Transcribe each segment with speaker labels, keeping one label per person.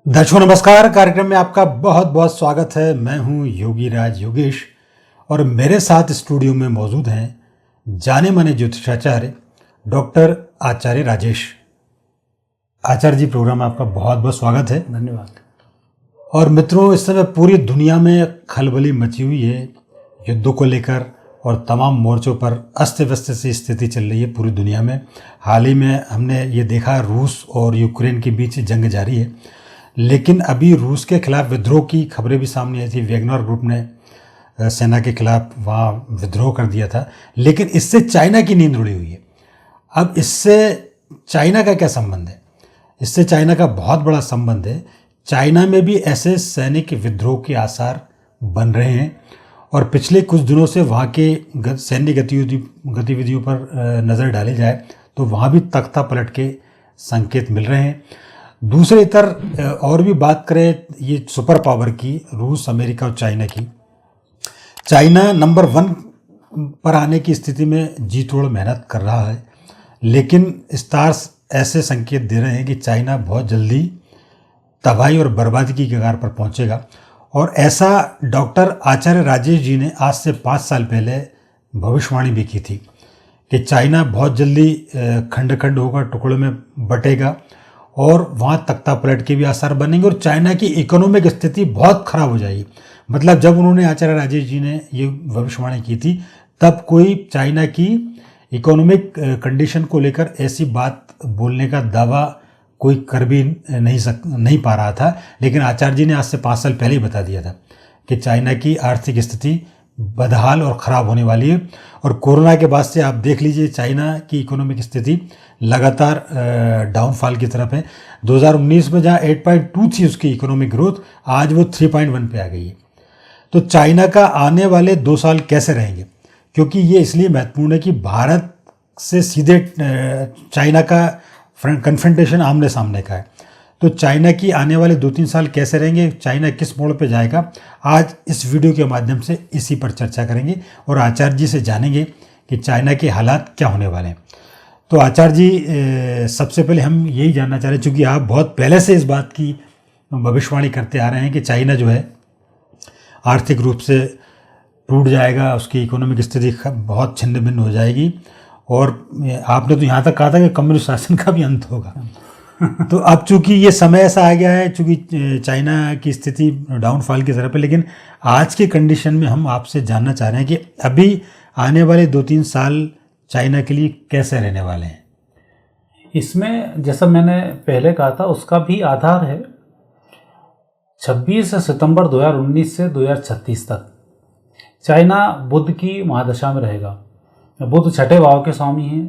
Speaker 1: दर्शकों नमस्कार। कार्यक्रम में आपका बहुत बहुत स्वागत है। मैं हूं योगी राज योगेश और मेरे साथ स्टूडियो में मौजूद हैं जाने माने ज्योतिषाचार्य डॉक्टर आचार्य राजेश। आचार्य जी, प्रोग्राम में आपका बहुत बहुत स्वागत है।
Speaker 2: धन्यवाद।
Speaker 1: और मित्रों, इस समय पूरी दुनिया में खलबली मची हुई है युद्धों को लेकर और तमाम मोर्चों पर अस्त व्यस्त सी स्थिति चल रही है पूरी दुनिया में। हाल ही में हमने ये देखा, रूस और यूक्रेन के बीच जंग जारी है, लेकिन अभी रूस के खिलाफ विद्रोह की खबरें भी सामने आई थी। वैगनर ग्रुप ने सेना के खिलाफ वहाँ विद्रोह कर दिया था, लेकिन इससे चाइना की नींद उड़ी हुई है। अब इससे चाइना का क्या संबंध है? इससे चाइना का बहुत बड़ा संबंध है। चाइना में भी ऐसे सैनिक विद्रोह के आसार बन रहे हैं और पिछले कुछ दिनों से वहाँ के सैन्य गतिविधियों पर नज़र डाली जाए तो वहाँ भी तख्ता पलट के संकेत मिल रहे हैं। दूसरे इतर और भी बात करें ये सुपर पावर की, रूस, अमेरिका और चाइना की, चाइना नंबर 1 पर आने की स्थिति में जी तोड़ मेहनत कर रहा है, लेकिन स्टार्स ऐसे संकेत दे रहे हैं कि चाइना बहुत जल्दी तबाही और बर्बादी की कगार पर पहुंचेगा। और ऐसा डॉक्टर आचार्य राजेश जी ने आज से 5 साल पहले भविष्यवाणी भी की थी कि चाइना बहुत जल्दी खंड खंड होगा, टुकड़ों में बटेगा और वहाँ तख्ता पलट के भी आसार बनेंगे और चाइना की इकोनॉमिक स्थिति बहुत खराब हो जाएगी। मतलब जब उन्होंने आचार्य राजेश जी ने ये भविष्यवाणी की थी तब कोई चाइना की इकोनॉमिक कंडीशन को लेकर ऐसी बात बोलने का दावा कोई कर भी नहीं पा रहा था, लेकिन आचार्य जी ने आज से 5 साल पहले ही बता दिया था कि चाइना की आर्थिक स्थिति बदहाल और ख़राब होने वाली है। और कोरोना के बाद से आप देख लीजिए चाइना की इकोनॉमिक स्थिति लगातार डाउनफॉल की तरफ है। 2019 में जहाँ 8.2 थी उसकी इकोनॉमिक ग्रोथ, आज वो 3.1 पे आ गई है। तो चाइना का आने वाले 2 साल कैसे रहेंगे? क्योंकि ये इसलिए महत्वपूर्ण है कि भारत से सीधे चाइना का कन्फ्रंटेशन आमने सामने का है। तो चाइना की आने वाले 2-3 साल कैसे रहेंगे, चाइना किस मोड़ पे जाएगा, आज इस वीडियो के माध्यम से इसी पर चर्चा करेंगे और आचार्य जी से जानेंगे कि चाइना के हालात क्या होने वाले हैं। तो आचार्य जी, सबसे पहले हम यही जानना चाह रहे हैं, चूँकि आप बहुत पहले से इस बात की भविष्यवाणी करते आ रहे हैं कि चाइना जो है आर्थिक रूप से टूट जाएगा, उसकी इकोनॉमिक स्थिति बहुत छिन्न भिन्न हो जाएगी और आपने तो यहाँ तक कहा था कि कम्युनिस्ट शासन का भी अंत होगा। तो अब चूंकि ये समय ऐसा आ गया है, चूंकि चाइना की स्थिति डाउनफॉल की तरफ है, लेकिन आज के कंडीशन में हम आपसे जानना चाह रहे हैं कि अभी आने वाले 2-3 साल चाइना के लिए कैसे रहने वाले हैं?
Speaker 2: इसमें जैसा मैंने पहले कहा था उसका भी आधार है 26 सितंबर 2019 से 2036 तक चाइना बुध की महादशा में रहेगा। बुध छठे भाव के स्वामी हैं,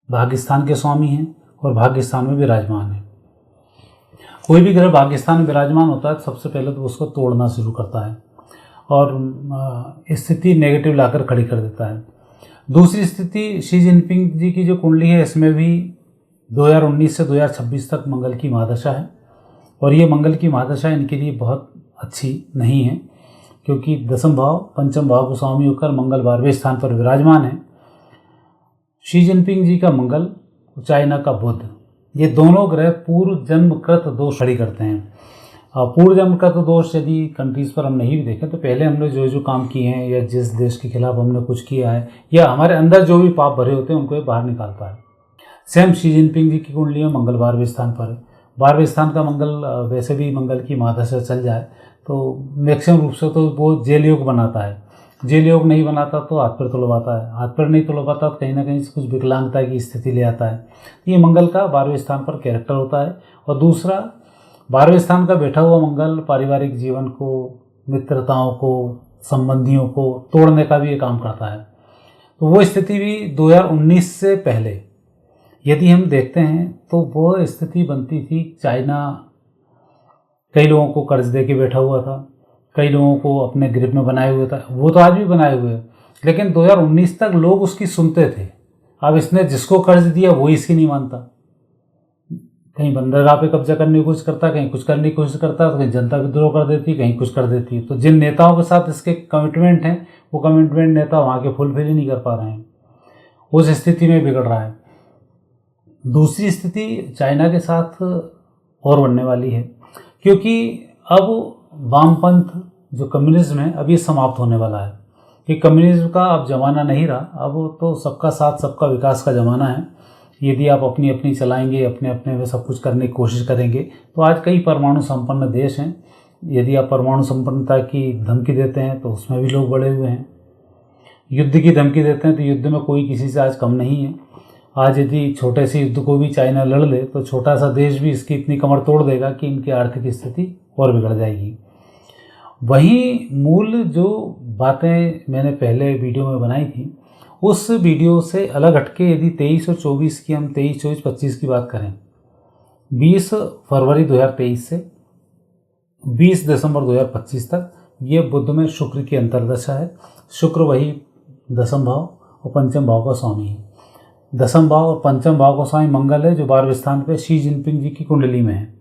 Speaker 2: भाग्यस्थान के स्वामी हैं और भाग्यस्थान में विराजमान है। कोई भी ग्रह भाग्यस्थान में विराजमान होता है तो सबसे पहले तो उसको तोड़ना शुरू करता है और स्थिति नेगेटिव लाकर खड़ी कर देता है। दूसरी स्थिति शी जिनपिंग जी की जो कुंडली है, इसमें भी 2019 से 2026 तक मंगल की महादशा है और ये मंगल की महादशा इनके लिए बहुत अच्छी नहीं है, क्योंकि 10वें भाव 5वें भाव को स्वामी होकर मंगल 12वें स्थान पर विराजमान है। शी जिनपिंग जी का मंगल, चाइना का बुध, ये दोनों ग्रह पूर्व जन्मकृत दोष खड़ी करते हैं। पूर्व जन्मकृत दोष यदि कंट्रीज़ पर हम नहीं भी देखें तो पहले हमने जो जो काम किए हैं या जिस देश के खिलाफ हमने कुछ किया है या हमारे अंदर जो भी पाप भरे होते हैं उनको ये बाहर निकालता है। सेम शी जिनपिंग जी की कुंडली में मंगल 12वें स्थान पर है। 12वें स्थान का मंगल वैसे भी मंगल की महादशा चल जाए तो मैक्सिमम रूप से तो वो जेल योग बनाता है। जेल योग नहीं बनाता तो हाथ पैर तुड़वाता है, हाथ पैर नहीं तुड़वाता तो कहीं ना कहीं कुछ विकलांगता की स्थिति ले आता है। ये मंगल का 12वें स्थान पर कैरेक्टर होता है। और दूसरा, 12वें स्थान का बैठा हुआ मंगल पारिवारिक जीवन को, मित्रताओं को, संबंधियों को तोड़ने का भी ये काम करता है। तो वो स्थिति भी 2019 से पहले यदि हम देखते हैं तो वो स्थिति बनती थी। चाइना कई लोगों को कर्ज दे के बैठा हुआ था, कई लोगों को अपने ग्रिप में बनाए हुए था, वो तो आज भी बनाए हुए हैं, लेकिन 2019 तक लोग उसकी सुनते थे। अब इसने जिसको कर्ज दिया वही इसकी नहीं मानता, कहीं बंदरगाह पे कब्जा करने की कोशिश करता, कहीं कुछ करने की कोशिश करता, तो कहीं जनता विद्रोह कर देती, कहीं कुछ कर देती। तो जिन नेताओं के साथ इसके कमिटमेंट हैं वो कमिटमेंट नेता वहाँ के फुलफिल ही नहीं कर पा रहे हैं, उस स्थिति में बिगड़ रहा है। दूसरी स्थिति चाइना के साथ और बढ़ने वाली है, क्योंकि अब वामपंथ जो कम्युनिज्म है अब ये समाप्त होने वाला है। कि कम्युनिज्म का अब ज़माना नहीं रहा, अब तो सबका साथ सबका विकास का ज़माना है। यदि आप अपनी अपनी चलाएंगे, अपने अपने में सब कुछ करने की कोशिश करेंगे, तो आज कई परमाणु संपन्न देश हैं। यदि आप परमाणु संपन्नता की धमकी देते हैं तो उसमें भी लोग बढ़े हुए हैं। युद्ध की धमकी देते हैं तो युद्ध में कोई किसी से आज कम नहीं है। आज यदि छोटे से युद्ध को भी चाइना लड़ ले तो छोटा सा देश भी इसकी इतनी कमर तोड़ देगा कि इनकी आर्थिक स्थिति और बिगड़ जाएगी। वहीं मूल जो बातें मैंने पहले वीडियो में बनाई थी, उस वीडियो से अलग हटके यदि 23 और 24 की, हम 23, 24, 25 की बात करें, 20 फरवरी 2023 से 20 दिसंबर 2025 तक ये बुध में शुक्र की अंतर्दशा है। शुक्र वही दसम भाव और पंचम भाव का स्वामी है। दसम भाव और पंचम भाव का स्वामी मंगल है, जो 12वें स्थान पे शी जिनपिंग जी की कुंडली में है,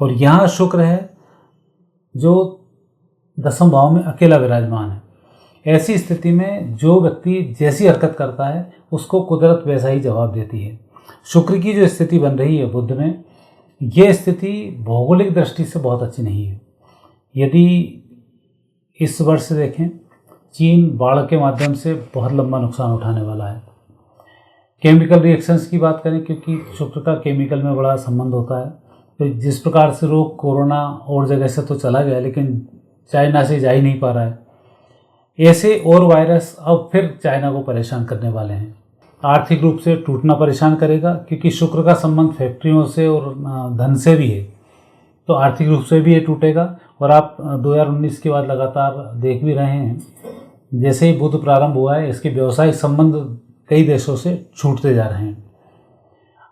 Speaker 2: और यहाँ शुक्र है जो दसम भाव में अकेला विराजमान है। ऐसी स्थिति में जो व्यक्ति जैसी हरकत करता है उसको कुदरत वैसा ही जवाब देती है। शुक्र की जो स्थिति बन रही है बुध में, ये स्थिति भौगोलिक दृष्टि से बहुत अच्छी नहीं है। यदि इस वर्ष देखें, चीन बाढ़ के माध्यम से बहुत लंबा नुकसान उठाने वाला है। केमिकल रिएक्शंस की बात करें, क्योंकि शुक्र का केमिकल में बड़ा संबंध होता है, तो जिस प्रकार से रोग कोरोना और जगह से तो चला गया लेकिन चाइना से जा ही नहीं पा रहा है, ऐसे और वायरस अब फिर चाइना को परेशान करने वाले हैं। आर्थिक रूप से टूटना परेशान करेगा, क्योंकि शुक्र का संबंध फैक्ट्रियों से और धन से भी है, तो आर्थिक रूप से भी ये टूटेगा। और आप 2019 के बाद लगातार देख भी रहे हैं, जैसे ही बुध प्रारंभ हुआ है इसके व्यावसायिक संबंध कई देशों से छूटते जा रहे हैं।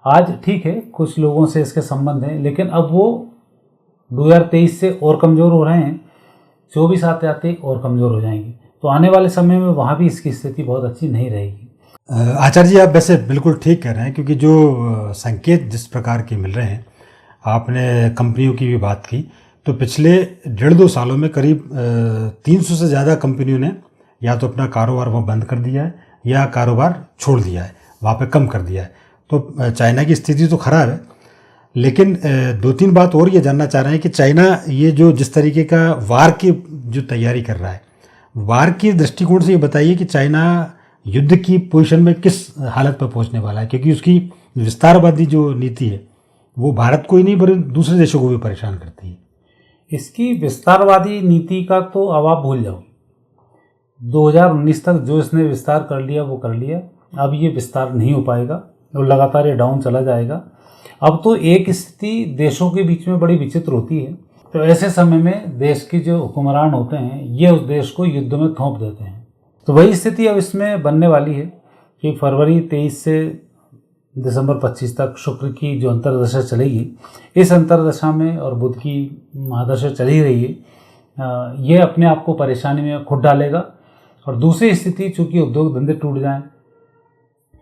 Speaker 2: आज ठीक है, कुछ लोगों से इसके संबंध हैं, लेकिन अब वो 2023 से और कमज़ोर हो रहे हैं, 24 आते आते और कमज़ोर हो जाएंगे। तो आने वाले समय में वहाँ भी इसकी स्थिति बहुत अच्छी नहीं रहेगी।
Speaker 1: आचार्य जी, आप वैसे बिल्कुल ठीक कह रहे हैं, क्योंकि जो संकेत जिस प्रकार के मिल रहे हैं, आपने कंपनियों की भी बात की, तो पिछले 1.5-2 सालों में करीब 300 से ज़्यादा कंपनियों ने या तो अपना कारोबार वहाँ बंद कर दिया है या कारोबार छोड़ दिया है, वहाँ पे कम कर दिया है। तो चाइना की स्थिति तो खराब है, लेकिन 2-3 बात और ये जानना चाह रहे हैं कि चाइना ये जो जिस तरीके का वार की जो तैयारी कर रहा है, वार की दृष्टिकोण से ये बताइए कि चाइना युद्ध की पोजीशन में किस हालत पर पहुंचने वाला है, क्योंकि उसकी विस्तारवादी जो नीति है वो भारत को ही नहीं बल्कि दूसरे देशों को भी परेशान करती है।
Speaker 2: इसकी विस्तारवादी नीति का तो अब आप भूल जाओ। 2019 तक जो इसने विस्तार कर लिया वो कर लिया, अब ये विस्तार नहीं हो पाएगा और लगातार ये डाउन चला जाएगा। अब तो एक स्थिति देशों के बीच में बड़ी विचित्र होती है, तो ऐसे समय में देश के जो हुक्मरान होते हैं ये उस देश को युद्ध में थोप देते हैं। तो वही स्थिति अब इसमें बनने वाली है कि फरवरी 23 से दिसंबर 25 तक शुक्र की जो अंतर्दशा चलेगी, इस अंतर्दशा में और बुध की महादशा चल ही रही है, ये अपने आप को परेशानी में खुद डालेगा। और दूसरी स्थिति, चूँकि उद्योग धंधे टूट जाएं,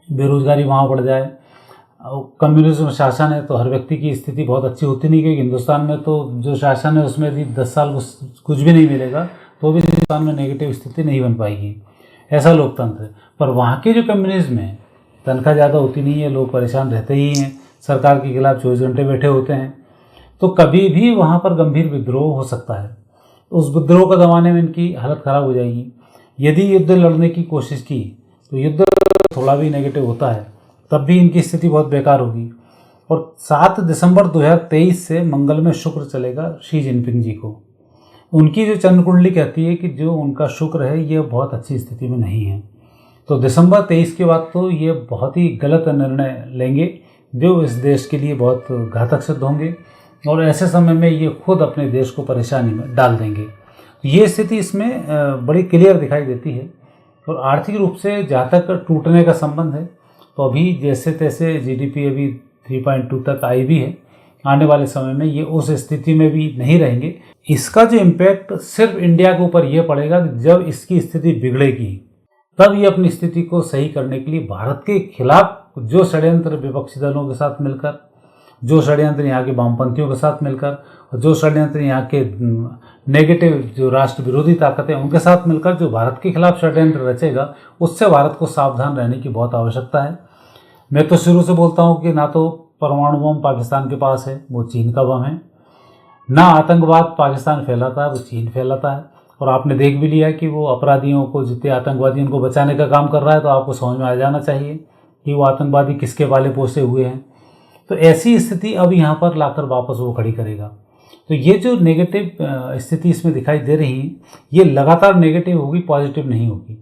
Speaker 2: बेरोजगारी वहाँ बढ़ जाए, कम्युनिज्म शासन है तो हर व्यक्ति की स्थिति बहुत अच्छी होती नहीं, क्योंकि हिंदुस्तान में तो जो शासन है उसमें यदि 10 साल कुछ भी नहीं मिलेगा तो भी हिंदुस्तान में नेगेटिव स्थिति नहीं बन पाएगी, ऐसा लोकतंत्र है। पर वहाँ के जो कम्युनिज्म है, तनख्वाह ज़्यादा होती नहीं है, लोग परेशान रहते ही हैं, सरकार के खिलाफ 24 घंटे बैठे होते हैं, तो कभी भी वहाँ पर गंभीर विद्रोह हो सकता है। उस विद्रोह का दबाने में इनकी हालत ख़राब हो जाएगी। यदि युद्ध लड़ने की कोशिश की तो युद्ध थोड़ा भी नेगेटिव होता है, तब भी इनकी स्थिति बहुत बेकार होगी। और 7 दिसंबर 2023 से मंगल में शुक्र चलेगा शी जिनपिंग जी को। उनकी जो चंद्र कुंडली कहती है कि जो उनका शुक्र है ये बहुत अच्छी स्थिति में नहीं है, तो दिसंबर 23 के बाद तो ये बहुत ही गलत निर्णय लेंगे जो इस देश के लिए बहुत घातक सिद्ध होंगे, और ऐसे समय में ये खुद अपने देश को परेशानी में डाल देंगे। ये स्थिति इसमें बड़ी क्लियर दिखाई देती है। और आर्थिक रूप से जहाँ तक टूटने का संबंध है, तो अभी जैसे तैसे जीडीपी अभी 3.2 तक आई भी है, आने वाले समय में ये उस स्थिति में भी नहीं रहेंगे। इसका जो इम्पैक्ट सिर्फ इंडिया के ऊपर ये पड़ेगा कि जब इसकी स्थिति बिगड़ेगी तब ये अपनी स्थिति को सही करने के लिए भारत के खिलाफ जो षड्यंत्र विपक्षी दलों के साथ मिलकर, जो षड्यंत्र यहाँ के वामपंथियों के साथ मिलकर, और जो षड्यंत्र यहाँ के नेगेटिव जो राष्ट्र विरोधी ताकतें उनके साथ मिलकर जो भारत के खिलाफ षड्यंत्र रचेगा, उससे भारत को सावधान रहने की बहुत आवश्यकता है। मैं तो शुरू से बोलता हूँ कि ना तो परमाणु बम पाकिस्तान के पास है, वो चीन का बम है। ना आतंकवाद पाकिस्तान फैलाता है, वो चीन फैलाता है। और आपने देख भी लिया कि वो अपराधियों को, जितने आतंकवादी उनको बचाने का काम कर रहा है, तो आपको समझ में आ जाना चाहिए कि वो आतंकवादी किसके पाले पोसे हुए हैं। तो ऐसी स्थिति अब यहाँ पर लाकर वापस वो खड़ी करेगा। तो ये जो नेगेटिव स्थिति इसमें दिखाई दे रही है, ये लगातार नेगेटिव होगी, पॉजिटिव नहीं होगी।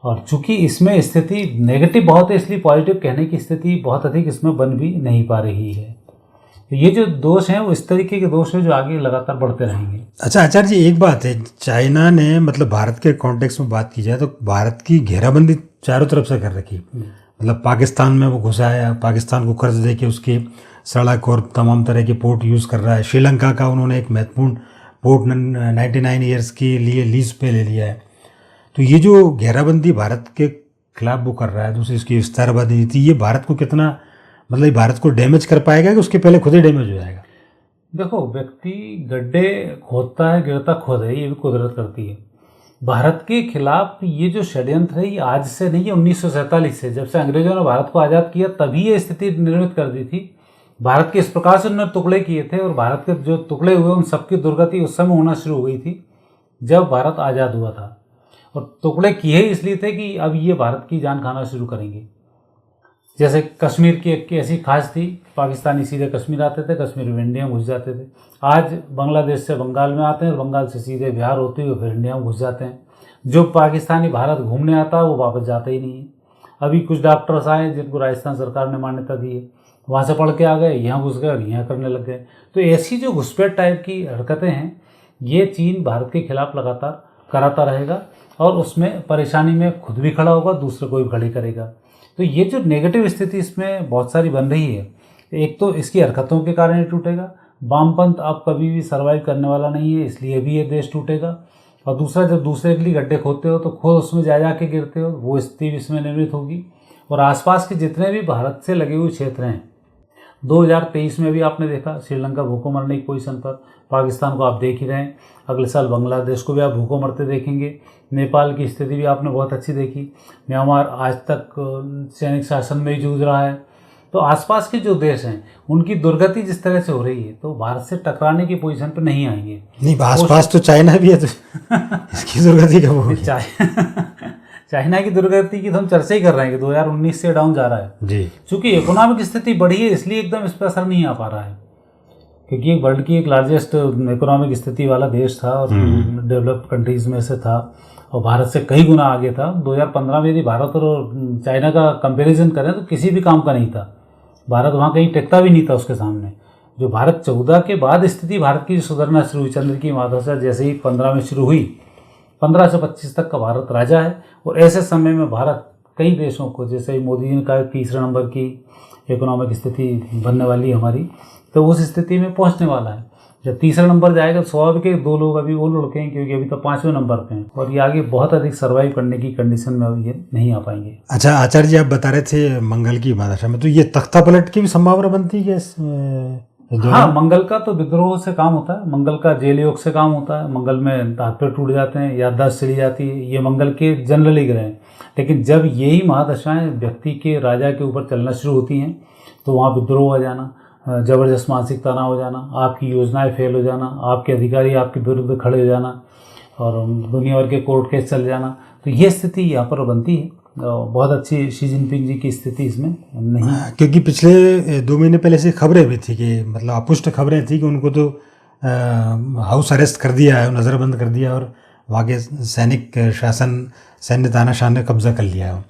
Speaker 2: और चूंकि इसमें स्थिति नेगेटिव बहुत है, इसलिए पॉजिटिव कहने की स्थिति बहुत अधिक इसमें बन भी नहीं पा रही है। तो ये जो दोष हैं वो इस तरीके के दोष हैं जो आगे लगातार बढ़ते रहेंगे।
Speaker 1: अच्छा आचार्य जी, एक बात है, चाइना ने मतलब भारत के कॉन्टेक्स्ट में बात की जाए तो भारत की घेराबंदी चारों तरफ से कर रखी। मतलब पाकिस्तान में वो घुसा है, पाकिस्तान को कर्ज दे के उसकी सड़क और तमाम तरह के पोर्ट यूज़ कर रहा है। श्रीलंका का उन्होंने एक महत्वपूर्ण पोर्ट 99 ईयर्स के लिए लीज पे ले लिया है। तो ये जो घेराबंदी भारत के खिलाफ वो कर रहा है, दूसरी इसकी विस्तारवादी नीति, ये भारत को कितना मतलब भारत को डैमेज कर पाएगा कि उसके पहले खुद ही डैमेज हो जाएगा?
Speaker 2: देखो, व्यक्ति गड्ढे खोदता है, गिरता खुद है, ये भी कुदरत करती है। भारत के खिलाफ ये जो षड्यंत्र है ये आज से नहीं है, 1947 से, जब से अंग्रेजों ने भारत को आज़ाद किया तभी ये स्थिति निर्मित कर दी थी। भारत के इस प्रकार से उन्होंने टुकड़े किए थे, और भारत के जो टुकड़े हुए उन सबकी दुर्गति उस समय होना शुरू हो गई थी जब भारत आज़ाद हुआ था। और टुकड़े किए ही इसलिए थे कि अब ये भारत की जान खाना शुरू करेंगे। जैसे कश्मीर की एक ऐसी खास थी, पाकिस्तानी सीधे कश्मीर आते थे, कश्मीर में इंडिया में घुस जाते थे। आज बांग्लादेश से बंगाल में आते हैं, बंगाल से सीधे बिहार होते हुए फिर इंडिया में घुस जाते हैं। जो पाकिस्तानी भारत घूमने आता है वो वापस जाता ही नहीं है। अभी कुछ डॉक्टर्स आए जिनको राजस्थान सरकार ने मान्यता दी है, वहाँ से पढ़ के आ गए, यहाँ घुस गए और यहाँ करने लग गए। तो ऐसी जो घुसपैठ टाइप की हरकतें हैं, ये चीन भारत के खिलाफ लगातार कराता रहेगा, और उसमें परेशानी में खुद भी खड़ा होगा, दूसरे को भी खड़ी करेगा। तो ये जो नेगेटिव स्थिति इसमें बहुत सारी बन रही है, एक तो इसकी हरकतों के कारण ही टूटेगा। वामपंथ अब कभी भी सर्वाइव करने वाला नहीं है, इसलिए भी ये देश टूटेगा। और दूसरा, जब दूसरे के लिए गड्ढे खोदते हो तो खुद उसमें जा के गिरते हो, वो स्थिति भी इसमें निर्मित होगी। और आसपास के जितने भी भारत से लगे हुए क्षेत्र हैं, 2023 में भी आपने देखा श्रीलंका भूखों मरने की पोजीशन पर, पाकिस्तान को आप देख ही रहे हैं, अगले साल बांग्लादेश को भी आप भूखों मरते देखेंगे। नेपाल की स्थिति भी आपने बहुत अच्छी देखी, म्यांमार आज तक सैनिक शासन में ही जूझ रहा है। तो आसपास के जो देश हैं उनकी दुर्गति जिस तरह से हो रही है, तो भारत से टकराने की पोजीशन पर नहीं आएंगे।
Speaker 1: नहीं, आसपास तो चाइना भी है, तो इसकी दुर्गति कब होगी?
Speaker 2: चाइना की दुर्गति की तो हम चर्चा ही कर रहे हैं कि 2019 से डाउन जा रहा है
Speaker 1: जी।
Speaker 2: चूँकि इकोनॉमिक स्थिति बढ़ी है, इसलिए एकदम इस पर असर नहीं आ पा रहा है, क्योंकि वर्ल्ड की एक लार्जेस्ट इकोनॉमिक स्थिति वाला देश था और डेवलप्ड कंट्रीज में से था, और भारत से कई गुना आगे था। 2015 में यदि भारत और चाइना का कंपैरिजन करें तो किसी भी काम का नहीं था। भारत वहाँ कहीं टिकता भी नहीं था उसके सामने। जो भारत 14 के बाद स्थिति भारत की सुधरना शुरू हुई, चंद्र की महादशा जैसे ही 15 में शुरू हुई, 15 से 25 तक का भारत राजा है। और ऐसे समय में भारत कई देशों को, जैसे मोदी जी ने कहा, तीसरे नंबर की इकोनॉमिक स्थिति बनने वाली है हमारी, तो उस स्थिति में पहुंचने वाला है। जब तीसरा नंबर जाएगा तो स्वाभाविक है 2 लोग अभी वो लुढ़कें, क्योंकि अभी तो 5वें नंबर पे हैं, और ये आगे बहुत अधिक सर्वाइव करने की कंडीशन में ये नहीं आ पाएंगे।
Speaker 1: अच्छा आचार्य जी, आप बता रहे थे मंगल की महादशा में, तो ये तख्ता पलट की भी संभावना बनती है?
Speaker 2: हाँ, मंगल का तो विद्रोह से काम होता है, मंगल का जेल योग से काम होता है। मंगल में हाथ पैर टूट जाते हैं, याददाश्त चली जाती है, ये मंगल के जनरली ग्रह हैं। लेकिन जब यही महादशाएं व्यक्ति के, राजा के ऊपर चलना शुरू होती हैं, तो वहाँ विद्रोह आ जाना, ज़बरदस्त मानसिक तनाव हो जाना, आपकी योजनाएं फेल हो जाना, आपके अधिकारी आपके विरुद्ध खड़े हो जाना, और दुनिया भर के कोर्ट केस चल जाना। तो ये स्थिति यहाँ पर बनती है। बहुत अच्छी शी जिनपिंग जी की स्थिति इसमें नहीं,
Speaker 1: क्योंकि पिछले 2 महीने पहले से खबरें भी थी कि मतलब अपुष्ट खबरें थी कि उनको तो हाउस अरेस्ट कर दिया है, नज़रबंद कर दिया, और वहाँ के सैनिक शासन, सैन्य तानाशाह ने कब्जा कर लिया है।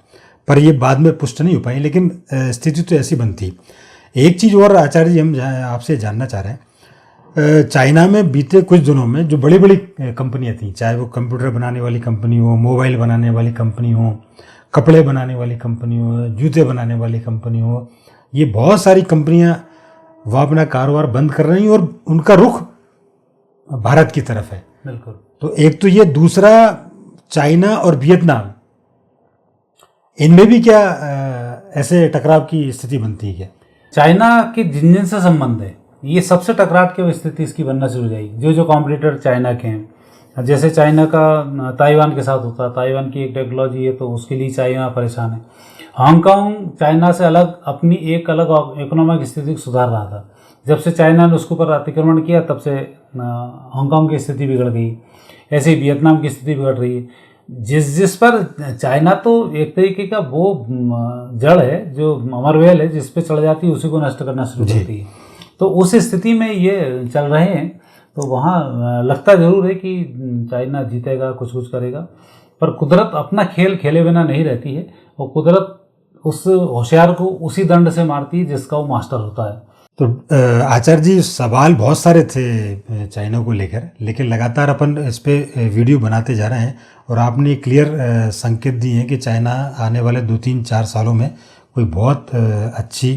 Speaker 1: पर ये बाद में पुष्ट नहीं हो पाई, लेकिन स्थिति तो ऐसी बनती। एक चीज़ और आचार्य जी हम आपसे जानना चाह रहे हैं, चाइना में बीते कुछ दिनों में जो बड़ी बड़ी कंपनियां थी, चाहे वो कंप्यूटर बनाने वाली कंपनी हो, मोबाइल बनाने वाली कंपनी हो, कपड़े बनाने वाली कंपनी हो, जूते बनाने वाली कंपनी हो, ये बहुत सारी कंपनियां वह अपना कारोबार बंद कर रही हैं और उनका रुख भारत की तरफ है।
Speaker 2: बिल्कुल।
Speaker 1: तो एक तो ये, दूसरा चाइना और वियतनाम, इनमें भी क्या ऐसे टकराव की स्थिति बनती है क्या?
Speaker 2: चाइना के जिन जिन से संबंध है, ये सबसे टकराव की स्थिति इसकी बनना शुरू हो जाएगी। जो कॉम्पिटिटर चाइना के हैं, जैसे चाइना का ताइवान के साथ होता है, ताइवान की एक टेक्नोलॉजी है तो उसके लिए चाइना परेशान है। हांगकांग चाइना से अलग अपनी एक अलग इकोनॉमिक स्थिति को सुधार रहा था। जब से चाइना ने उसके ऊपर अतिक्रमण किया तब से हांगकांग की स्थिति बिगड़ गई। ऐसे ही वियतनाम की स्थिति बिगड़ रही है। जिस पर चाइना तो एक तरीके का वो जड़ है, जो अमरवेल है, जिस पे चढ़ जाती है उसी को नष्ट करना शुरू करती है। तो उस स्थिति में ये चल रहे हैं, तो वहाँ लगता जरूर है कि चाइना जीतेगा, कुछ करेगा, पर कुदरत अपना खेल खेले बिना नहीं रहती है, और कुदरत उस होशियार को उसी दंड से मारती है जिसका वो मास्टर होता है।
Speaker 1: तो आचार्य जी, सवाल बहुत सारे थे चाइना को लेकर, लेकिन लगातार अपन इस पे वीडियो बनाते जा रहे हैं, और आपने क्लियर संकेत दिए हैं कि चाइना आने वाले 2-3-4 सालों में कोई बहुत अच्छी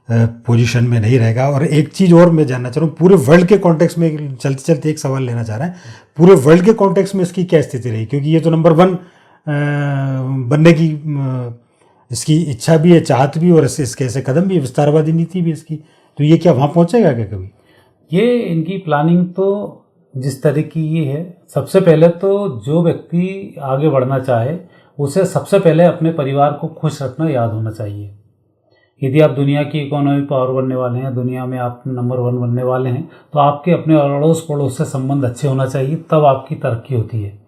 Speaker 1: पोजीशन में नहीं रहेगा। और एक चीज़ और मैं जानना चाह रहा हूँ, पूरे वर्ल्ड के कॉन्टेक्स्ट में चलते चलते एक सवाल लेना चाह रहे हैं, पूरे वर्ल्ड के कॉन्टेक्स्ट में इसकी क्या स्थिति रही, क्योंकि ये तो नंबर 1 बनने की इसकी इच्छा भी है, चाहत भी, और इसके ऐसे कदम भी, विस्तारवादी नीति भी इसकी, तो ये क्या वहाँ पहुँचेगा क्या कभी?
Speaker 2: ये इनकी प्लानिंग तो जिस तरह की ये है, सबसे पहले तो जो व्यक्ति आगे बढ़ना चाहे उसे सबसे पहले अपने परिवार को खुश रखना याद होना चाहिए। यदि आप दुनिया की इकोनॉमी पावर बनने वाले हैं, दुनिया में आप नंबर 1 बनने वाले हैं, तो आपके अपने अड़ोस पड़ोस से संबंध अच्छे होना चाहिए, तब आपकी तरक्की होती है।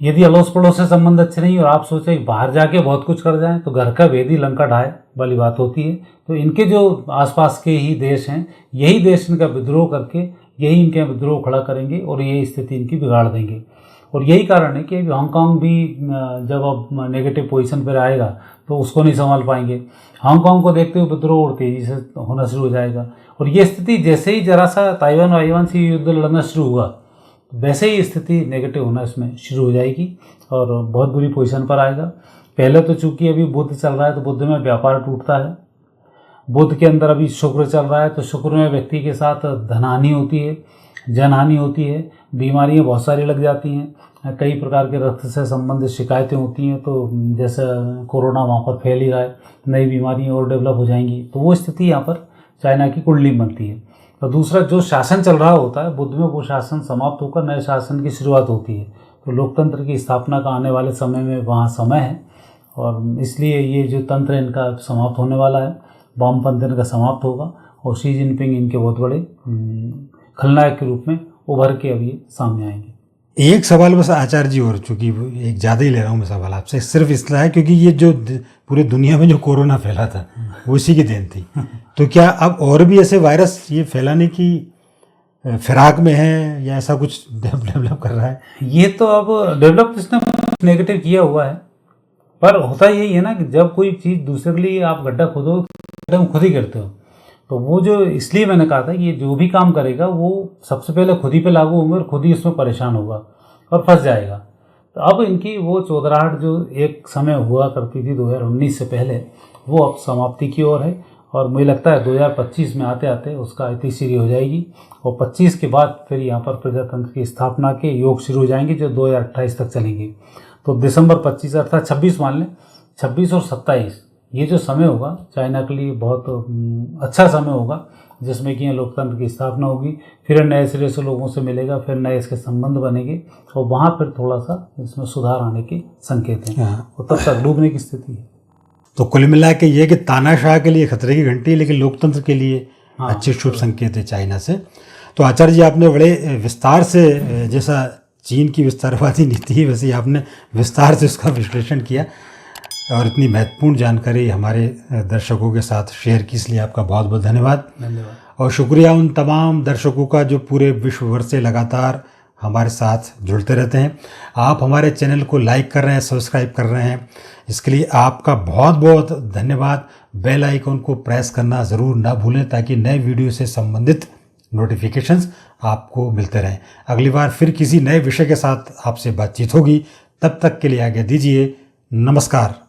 Speaker 2: यदि अड़ोस पड़ोस से संबंध अच्छे नहीं और आप सोचे बाहर जाके बहुत कुछ कर जाएं, तो घर का भेदी लंका ढाए वाली बात होती है। तो इनके जो आसपास के ही देश हैं, यही देश इनका विद्रोह करके यही इनके विद्रोह खड़ा करेंगे और यही स्थिति इनकी बिगाड़ देंगे। और यही कारण है कि हांगकांग भी जब अब नेगेटिव पोजीशन पर आएगा तो उसको नहीं संभाल पाएंगे। हांगकांग को देखते हुए विद्रोह और तेज़ी से होना शुरू हो जाएगा, और ये स्थिति जैसे ही जरा सा ताइवान से युद्ध लड़ना शुरू हुआ, वैसे ही स्थिति नेगेटिव होना इसमें शुरू हो जाएगी और बहुत बुरी पोजीशन पर आएगा। पहले तो चूंकि अभी बुध चल रहा है, तो बुध में व्यापार टूटता है। बुध के अंदर अभी शुक्र चल रहा है, तो शुक्र में व्यक्ति के साथ धनहानि होती है, जनहानि होती है, बीमारियां बहुत सारी लग जाती हैं, कई प्रकार के रक्त से संबंधित शिकायतें होती हैं। तो जैसे कोरोना वहाँ पर फैल ही रहा है, नई बीमारियाँ और डेवलप हो जाएंगी, तो वो स्थिति यहाँ पर चाइना की कुंडली बनती है। और दूसरा, जो शासन चल रहा होता है बुध में, वो शासन समाप्त होकर नए शासन की शुरुआत होती है। तो लोकतंत्र की स्थापना का आने वाले समय में वहाँ समय है, और इसलिए ये जो तंत्र इनका समाप्त होने वाला है, वामपंथ इनका समाप्त होगा, और शी जिनपिंग इनके बहुत बड़े खलनायक के रूप में उभर के अभी सामने आएंगे।
Speaker 1: एक सवाल बस आचार्य जी, और चूंकि एक ज़्यादा ही ले रहा हूँ मैं सवाल आपसे, सिर्फ इसलिए है क्योंकि ये जो पूरी दुनिया में जो कोरोना फैला था वो इसी की देन थी। तो क्या अब और भी ऐसे वायरस ये फैलाने की फिराक में है, या ऐसा कुछ डेवलप कर रहा है?
Speaker 2: ये तो अब डेवलप इसने नेगेटिव किया हुआ है, पर होता यही है ना कि जब कोई चीज़ दूसरे के लिए आप गड्ढा खोदो, तुम खुद ही करते हो। तो वो जो, इसलिए मैंने कहा था कि ये जो भी काम करेगा वो सबसे पहले खुद ही पे लागू होंगे और खुद ही उसमें परेशान होगा और फंस जाएगा। तो अब इनकी वो चौधराहट जो एक समय हुआ करती थी 2019 से पहले, वो अब समाप्ति की ओर है, और मुझे लगता है 2025 में आते आते उसका इतिश्री हो जाएगी, और 25 के बाद फिर यहाँ पर प्रजातंत्र की स्थापना के योग शुरू हो जाएंगे जो 2028 तक चलेंगे। तो दिसंबर 25 अर्थात 26 मान लें, 26 और 27 ये जो समय होगा चाइना के लिए बहुत अच्छा समय होगा, जिसमें कि लोकतंत्र की स्थापना होगी, फिर नए सिरे से लोगों से मिलेगा, फिर नए इसके संबंध बनेंगे, और वहाँ फिर थोड़ा सा इसमें सुधार आने के संकेत हैं, और तब तक डूबने की स्थिति है।
Speaker 1: तो कुल मिला के ये कि तानाशाह के लिए खतरे की घंटी, लेकिन लोकतंत्र के लिए अच्छे शुभ संकेत है चाइना से। तो आचार्य जी, आपने बड़े विस्तार से, जैसा चीन की विस्तारवादी नीति है वैसे आपने विस्तार से उसका विश्लेषण किया, और इतनी महत्वपूर्ण जानकारी हमारे दर्शकों के साथ शेयर की, इसलिए आपका बहुत बहुत धन्यवाद। और शुक्रिया उन तमाम दर्शकों का जो पूरे विश्व भर से लगातार हमारे साथ जुड़ते रहते हैं। आप हमारे चैनल को लाइक कर रहे हैं, सब्सक्राइब कर रहे हैं, इसके लिए आपका बहुत बहुत धन्यवाद। बेल आइकन को प्रेस करना ज़रूर ना भूलें, ताकि नए वीडियो से संबंधित नोटिफिकेशंस आपको मिलते रहें। अगली बार फिर किसी नए विषय के साथ आपसे बातचीत होगी, तब तक के लिए आज्ञा दीजिए। नमस्कार।